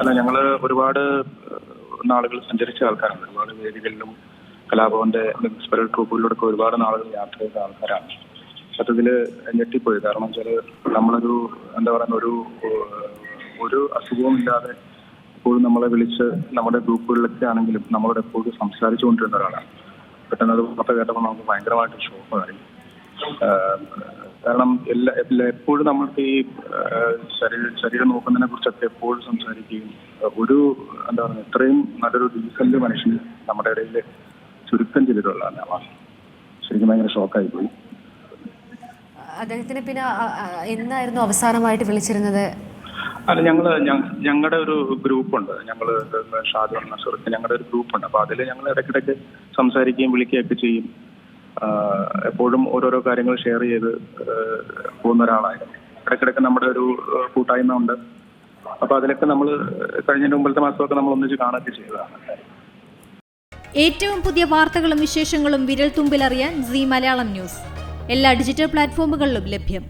അല്ല, ഞങ്ങള് ഒരുപാട് നാളുകൾ സഞ്ചരിച്ച ആൾക്കാരാണ്. ഒരുപാട് വേദികളിലും കലാഭവന്റെ മുനിസിപ്പൽ ട്രൂപ്പുകളിലൂടെ ഒരുപാട് നാളുകൾ യാത്ര ചെയ്ത ആൾക്കാരാണ്. സത്യത്തില് ഞെട്ടിപ്പോയി. കാരണം വെച്ചാല് നമ്മളൊരു എന്താ പറയുന്ന ഒരു അസുഖവും ഇല്ലാതെ എപ്പോഴും നമ്മളെ വിളിച്ച് നമ്മുടെ ഗ്രൂപ്പുകളിലൊക്കെ ആണെങ്കിലും നമ്മളോട് എപ്പോഴും സംസാരിച്ചുകൊണ്ടിരുന്ന ഒരാളാണ്. പെട്ടെന്ന് അത് വാർത്ത കേട്ടപ്പോൾ നമുക്ക് ഭയങ്കരമായിട്ട് ഷോക്കായി. കാരണം എപ്പോഴും നമ്മൾക്ക് ഈ ശരീരം നോക്കുന്നതിനെ കുറിച്ചൊക്കെ എപ്പോഴും സംസാരിക്കുകയും ഒരു എന്താ പറയുക ഇത്രയും നല്ലൊരു ഡീസന്റ് മനുഷ്യൻ നമ്മുടെ ഇടയിൽ ചുരുക്കം ചെയ്തിട്ടുള്ളതാണ്. ശരിക്കും ഭയങ്കര ഷോക്കായി പോയി. അദ്ദേഹത്തിന് പിന്നെ എന്നായിരുന്നു അവസാനമായിട്ട് വിളിച്ചിരുന്നത്? അല്ല, ഞങ്ങളുടെ ഒരു ഗ്രൂപ്പുണ്ട്. ഞങ്ങള് ഷാജോൺ നസറുക്ക് ഞങ്ങളുടെ ഒരു ഗ്രൂപ്പുണ്ട്. അപ്പൊ അതിൽ ഞങ്ങൾ ഇടയ്ക്കിടയ്ക്ക് സംസാരിക്കുകയും വിളിക്കുകയൊക്കെ ചെയ്യും. എപ്പോഴും ഓരോരോ കാര്യങ്ങൾ ഷെയർ ചെയ്ത് പോകുന്ന ഒരാളായിരുന്നു. ഇടയ്ക്കിടയ്ക്ക് നമ്മുടെ ഒരു കൂട്ടായ്മ ഉണ്ട്. അപ്പൊ അതിലൊക്കെ നമ്മൾ കഴിഞ്ഞ മുമ്പത്തെ മാസമൊക്കെ നമ്മൾ ഒന്നിച്ച് കാണുകയൊക്കെ ചെയ്തതാണ്. ഏറ്റവും പുതിയ വാർത്തകളും വിശേഷങ്ങളും വിരൽ തുമ്പിലറിയാൻ സീ മലയാളം ന്യൂസ് എല്ലാ ഡിജിറ്റൽ പ്ലാറ്റ്ഫോമുകളിലും ലഭ്യം.